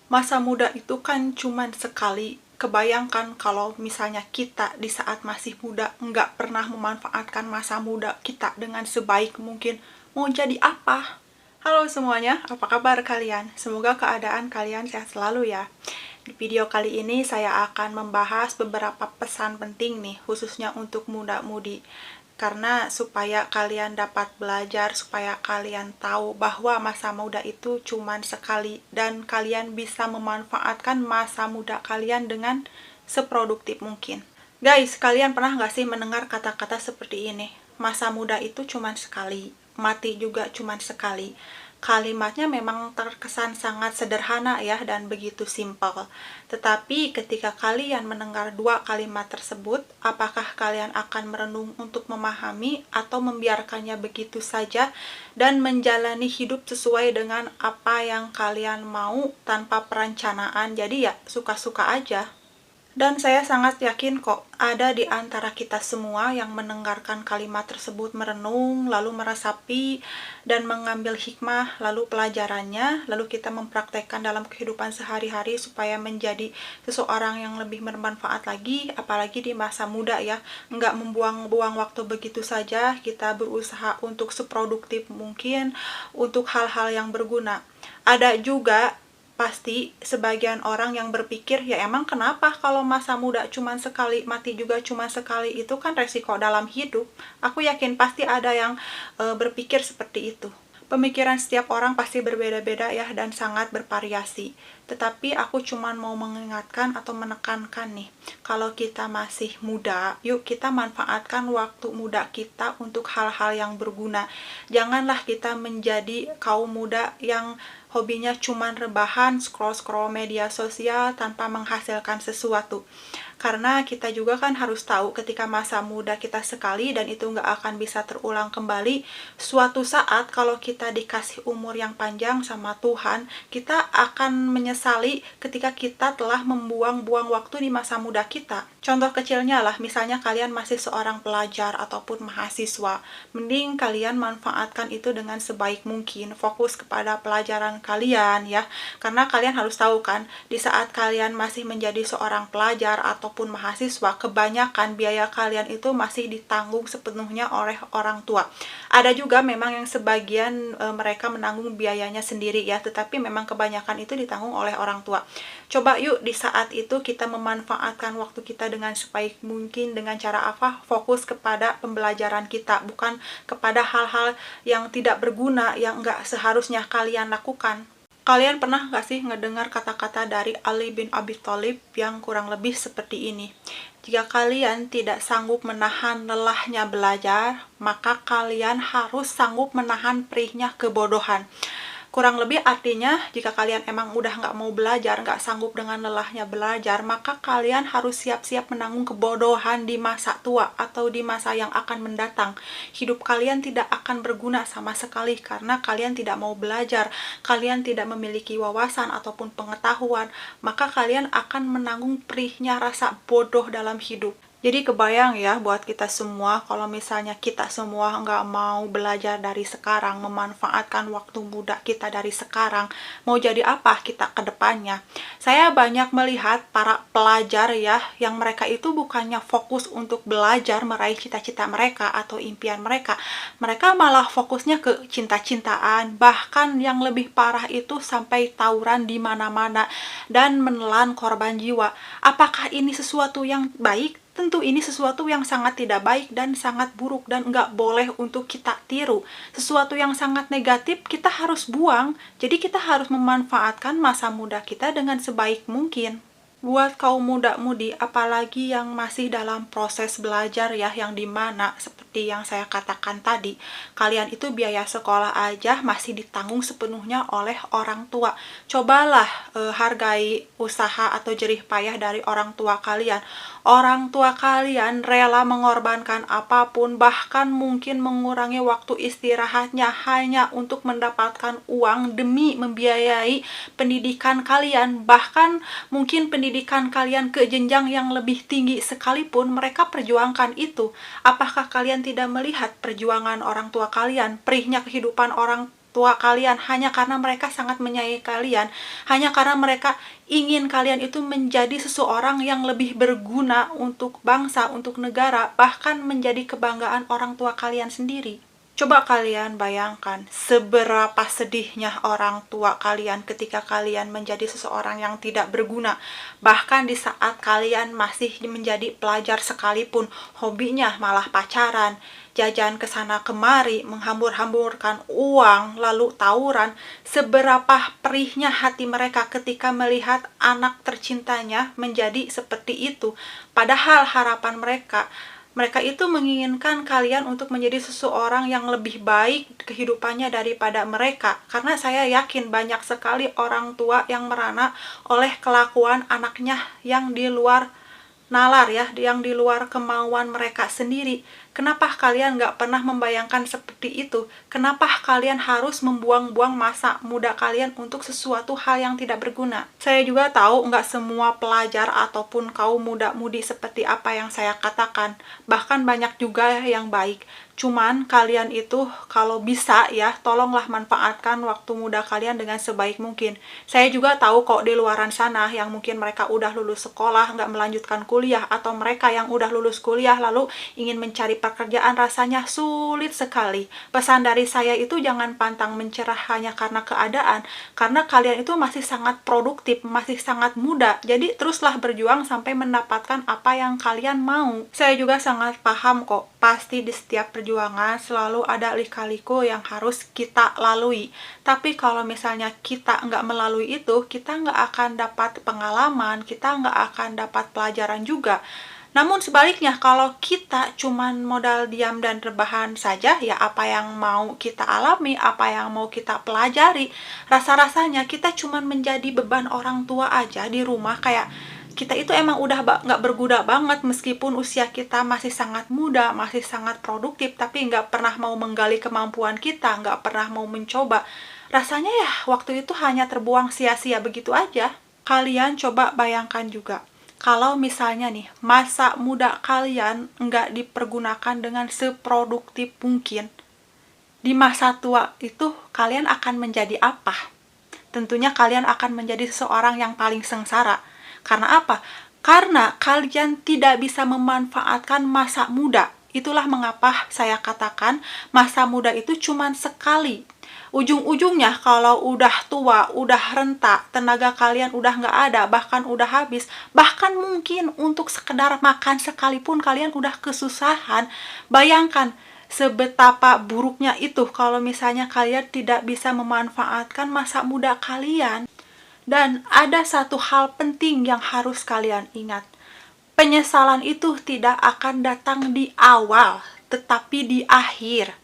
Masa muda itu kan cuman sekali. Kebayangkan kalau misalnya kita di saat masih muda nggak pernah memanfaatkan masa muda kita dengan sebaik mungkin, mau jadi apa? Halo semuanya, apa kabar kalian? Semoga keadaan kalian sehat selalu ya. Di video kali ini saya akan membahas beberapa pesan penting nih, khususnya untuk muda-mudi. Karena supaya kalian dapat belajar, supaya kalian tahu bahwa masa muda itu cuman sekali dan kalian bisa memanfaatkan masa muda kalian dengan seproduktif mungkin. Guys, kalian pernah nggak sih mendengar kata-kata seperti ini? Masa muda itu cuman sekali, mati juga cuman sekali. Kalimatnya memang terkesan sangat sederhana ya dan begitu simpel. Tetapi ketika kalian mendengar dua kalimat tersebut, apakah kalian akan merenung untuk memahami atau membiarkannya begitu saja dan menjalani hidup sesuai dengan apa yang kalian mau tanpa perencanaan? Jadi ya suka-suka aja. Dan saya sangat yakin kok ada di antara kita semua yang mendengarkan kalimat tersebut merenung, lalu meresapi, dan mengambil hikmah, lalu pelajarannya, lalu kita mempraktekkan dalam kehidupan sehari-hari supaya menjadi seseorang yang lebih bermanfaat lagi, apalagi di masa muda ya. Nggak membuang-buang waktu begitu saja, kita berusaha untuk seproduktif mungkin, untuk hal-hal yang berguna. Ada juga pasti sebagian orang yang berpikir, ya emang kenapa kalau masa muda cuma sekali, mati juga cuma sekali, itu kan resiko dalam hidup. Aku yakin pasti ada yang berpikir seperti itu. Pemikiran setiap orang pasti berbeda-beda ya dan sangat bervariasi. Tetapi aku cuma mau mengingatkan atau menekankan nih, kalau kita masih muda, yuk kita manfaatkan waktu muda kita untuk hal-hal yang berguna. Janganlah kita menjadi kaum muda yang hobinya cuman rebahan, scroll-scroll media sosial tanpa menghasilkan sesuatu. Karena kita juga kan harus tahu ketika masa muda kita sekali dan itu nggak akan bisa terulang kembali. Suatu saat kalau kita dikasih umur yang panjang sama Tuhan, kita akan menyesali ketika kita telah membuang-buang waktu di masa muda kita. Contoh kecilnya lah, misalnya kalian masih seorang pelajar ataupun mahasiswa. Mending kalian manfaatkan itu dengan sebaik mungkin. Fokus kepada pelajaran kalian ya. Karena kalian harus tahu kan, di saat kalian masih menjadi seorang pelajar ataupun mahasiswa, kebanyakan biaya kalian itu masih ditanggung sepenuhnya oleh orang tua. Ada juga memang yang sebagian mereka menanggung biayanya sendiri ya, tetapi memang kebanyakan itu ditanggung oleh orang tua. Coba yuk di saat itu kita memanfaatkan waktu kita dengan sebaik mungkin. Dengan cara apa? Fokus kepada pembelajaran kita, bukan kepada hal-hal yang tidak berguna, yang nggak seharusnya kalian lakukan. Kalian pernah gak sih ngedengar kata-kata dari Ali bin Abi Thalib yang kurang lebih seperti ini? Jika kalian tidak sanggup menahan lelahnya belajar, maka kalian harus sanggup menahan perihnya kebodohan. Kurang lebih artinya, jika kalian emang udah nggak mau belajar, nggak sanggup dengan lelahnya belajar, maka kalian harus siap-siap menanggung kebodohan di masa tua atau di masa yang akan mendatang. Hidup kalian tidak akan berguna sama sekali karena kalian tidak mau belajar, kalian tidak memiliki wawasan ataupun pengetahuan, maka kalian akan menanggung perihnya rasa bodoh dalam hidup. Jadi kebayang ya buat kita semua, kalau misalnya kita semua nggak mau belajar dari sekarang, memanfaatkan waktu muda kita dari sekarang, mau jadi apa kita ke depannya? Saya banyak melihat para pelajar ya, yang mereka itu bukannya fokus untuk belajar meraih cita-cita mereka atau impian mereka. Mereka malah fokusnya ke cinta-cintaan, bahkan yang lebih parah itu sampai tawuran di mana-mana dan menelan korban jiwa. Apakah ini sesuatu yang baik? Tentu ini sesuatu yang sangat tidak baik dan sangat buruk dan nggak boleh untuk kita tiru. Sesuatu yang sangat negatif kita harus buang, jadi kita harus memanfaatkan masa muda kita dengan sebaik mungkin. Buat kaum muda-mudi, apalagi yang masih dalam proses belajar ya, yang dimana seperti yang saya katakan tadi, kalian itu biaya sekolah aja masih ditanggung sepenuhnya oleh orang tua. Cobalah hargai usaha atau jerih payah dari orang tua kalian. Orang tua kalian rela mengorbankan apapun, bahkan mungkin mengurangi waktu istirahatnya hanya untuk mendapatkan uang demi membiayai pendidikan kalian. Bahkan mungkin pendidikan kalian ke jenjang yang lebih tinggi sekalipun mereka perjuangkan itu. Apakah kalian tidak melihat perjuangan orang tua kalian, perihnya kehidupan orang tua kalian hanya karena mereka sangat menyayangi kalian, hanya karena mereka ingin kalian itu menjadi seseorang yang lebih berguna untuk bangsa, untuk negara, bahkan menjadi kebanggaan orang tua kalian sendiri. Coba kalian bayangkan seberapa sedihnya orang tua kalian ketika kalian menjadi seseorang yang tidak berguna. Bahkan di saat kalian masih menjadi pelajar sekalipun, hobinya malah pacaran, jajan kesana kemari, menghambur-hamburkan uang, lalu tawuran. Seberapa perihnya hati mereka ketika melihat anak tercintanya menjadi seperti itu. Padahal harapan mereka itu menginginkan kalian untuk menjadi seseorang yang lebih baik kehidupannya daripada mereka. Karena saya yakin banyak sekali orang tua yang merana oleh kelakuan anaknya yang di luar nalar ya, yang di luar kemauan mereka sendiri. Kenapa kalian nggak pernah membayangkan seperti itu? Kenapa kalian harus membuang-buang masa muda kalian untuk sesuatu hal yang tidak berguna? Saya juga tahu nggak semua pelajar ataupun kaum muda-mudi seperti apa yang saya katakan. Bahkan banyak juga yang baik. Cuman kalian itu kalau bisa ya, tolonglah manfaatkan waktu muda kalian dengan sebaik mungkin. Saya juga tahu kok di luaran sana yang mungkin mereka udah lulus sekolah, nggak melanjutkan kuliah, atau mereka yang udah lulus kuliah lalu ingin mencari pekerjaan rasanya sulit sekali. Pesan dari saya itu jangan pantang mencerah hanya karena keadaan, karena kalian itu masih sangat produktif, masih sangat muda. Jadi teruslah berjuang sampai mendapatkan apa yang kalian mau. Saya juga sangat paham kok, pasti di setiap perjuangan selalu ada lika-liku yang harus kita lalui. Tapi kalau misalnya kita nggak melalui itu, kita nggak akan dapat pengalaman, kita nggak akan dapat pelajaran juga. Namun sebaliknya, kalau kita cuman modal diam dan rebahan saja, ya apa yang mau kita alami, apa yang mau kita pelajari, rasa-rasanya kita cuman menjadi beban orang tua aja di rumah. Kayak kita itu emang udah nggak berguna banget meskipun usia kita masih sangat muda, masih sangat produktif, tapi nggak pernah mau menggali kemampuan kita, nggak pernah mau mencoba. Rasanya ya waktu itu hanya terbuang sia-sia begitu aja. Kalian coba bayangkan juga, kalau misalnya nih masa muda kalian nggak dipergunakan dengan seproduktif mungkin, di masa tua itu kalian akan menjadi apa? Tentunya kalian akan menjadi seseorang yang paling sengsara. Karena apa? Karena kalian tidak bisa memanfaatkan masa muda. Itulah mengapa saya katakan masa muda itu cuma sekali. Ujung-ujungnya kalau udah tua, udah renta, tenaga kalian udah nggak ada, bahkan udah habis, bahkan mungkin untuk sekedar makan sekalipun kalian udah kesusahan. Bayangkan sebetapa buruknya itu kalau misalnya kalian tidak bisa memanfaatkan masa muda kalian. Dan ada satu hal penting yang harus kalian ingat. Penyesalan itu tidak akan datang di awal, tetapi di akhir.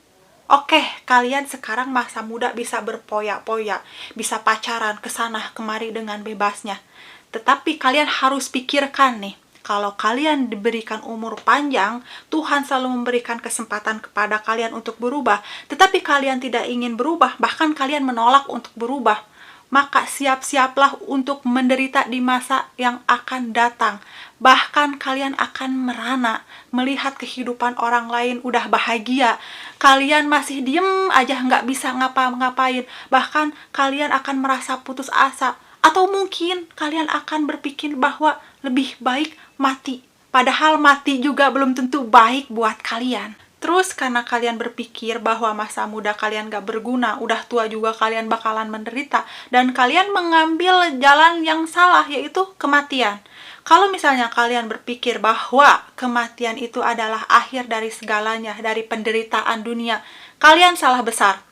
Oke, kalian sekarang masa muda bisa berpoya-poya, bisa pacaran kesana kemari dengan bebasnya. Tetapi kalian harus pikirkan nih, kalau kalian diberikan umur panjang, Tuhan selalu memberikan kesempatan kepada kalian untuk berubah. Tetapi kalian tidak ingin berubah, bahkan kalian menolak untuk berubah. Maka siap-siaplah untuk menderita di masa yang akan datang. Bahkan kalian akan merana melihat kehidupan orang lain udah bahagia. Kalian masih diem aja nggak bisa ngapa-ngapain. Bahkan kalian akan merasa putus asa. Atau mungkin kalian akan berpikir bahwa lebih baik mati. Padahal mati juga belum tentu baik buat kalian. Terus karena kalian berpikir bahwa masa muda kalian gak berguna, udah tua juga kalian bakalan menderita, dan kalian mengambil jalan yang salah, yaitu kematian. Kalau misalnya kalian berpikir bahwa kematian itu adalah akhir dari segalanya, dari penderitaan dunia, kalian salah besar.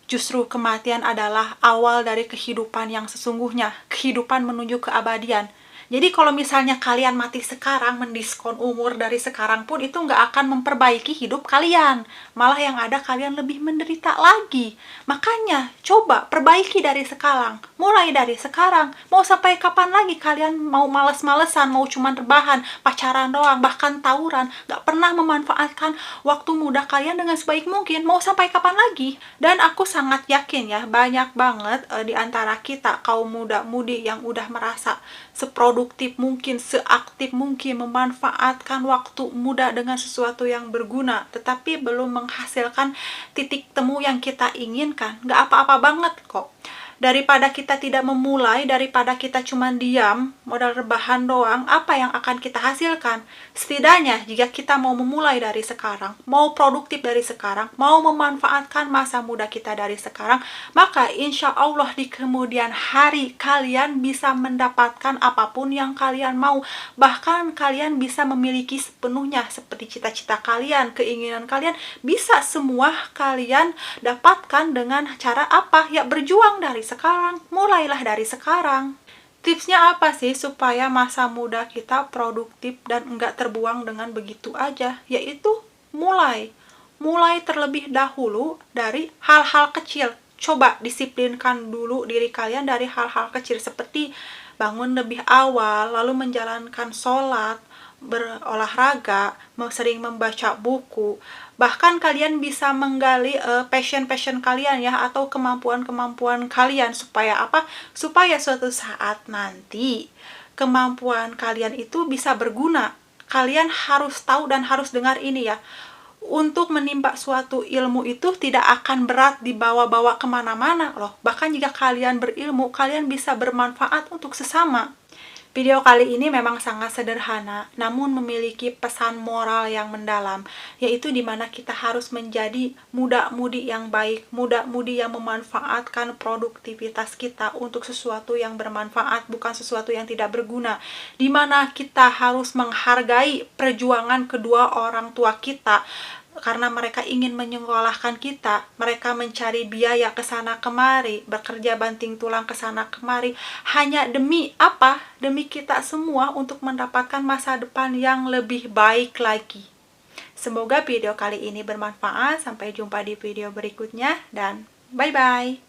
Justru kematian adalah awal dari kehidupan yang sesungguhnya, kehidupan menuju keabadian. Jadi kalau misalnya kalian mati sekarang, mendiskon umur dari sekarang pun itu nggak akan memperbaiki hidup kalian. Malah yang ada kalian lebih menderita lagi. Makanya coba perbaiki dari sekarang. Mulai dari sekarang. Mau sampai kapan lagi kalian mau males-malesan, mau cuman rebahan, pacaran doang, bahkan tawuran. Nggak pernah memanfaatkan waktu muda kalian dengan sebaik mungkin. Mau sampai kapan lagi? Dan aku sangat yakin ya, banyak banget di antara kita kaum muda-mudi yang udah merasa seproduktif seproduktif mungkin, seaktif mungkin, memanfaatkan waktu muda dengan sesuatu yang berguna, tetapi belum menghasilkan titik temu yang kita inginkan, nggak apa-apa banget kok. Daripada kita tidak memulai, daripada kita cuma diam, modal rebahan doang, apa yang akan kita hasilkan? Setidaknya, jika kita mau memulai dari sekarang, mau produktif dari sekarang, mau memanfaatkan masa muda kita dari sekarang, maka insya Allah di kemudian hari kalian bisa mendapatkan apapun yang kalian mau. Bahkan kalian bisa memiliki sepenuhnya seperti cita-cita kalian, keinginan kalian, bisa semua kalian dapatkan dengan cara apa? Ya berjuang dari sekarang, mulailah dari sekarang. Tipsnya apa sih supaya masa muda kita produktif dan enggak terbuang dengan begitu aja? Yaitu mulai. Mulai terlebih dahulu dari hal-hal kecil. Coba disiplinkan dulu diri kalian dari hal-hal kecil seperti bangun lebih awal, lalu menjalankan sholat, berolahraga, sering membaca buku. Bahkan kalian bisa menggali passion kalian ya, atau kemampuan kalian supaya apa? Supaya suatu saat nanti kemampuan kalian itu bisa berguna. Kalian harus tahu dan harus dengar ini ya. Untuk menimba suatu ilmu itu tidak akan berat dibawa-bawa kemana-mana loh. Bahkan jika kalian berilmu, kalian bisa bermanfaat untuk sesama. Video kali ini memang sangat sederhana, namun memiliki pesan moral yang mendalam, yaitu di mana kita harus menjadi muda-mudi yang baik, muda-mudi yang memanfaatkan produktivitas kita untuk sesuatu yang bermanfaat, bukan sesuatu yang tidak berguna. Di mana kita harus menghargai perjuangan kedua orang tua kita, karena mereka ingin menyekolahkan kita, mereka mencari biaya ke sana kemari, bekerja banting tulang ke sana kemari, hanya demi apa? Demi kita semua untuk mendapatkan masa depan yang lebih baik lagi. Semoga video kali ini bermanfaat. Sampai jumpa di video berikutnya dan bye-bye.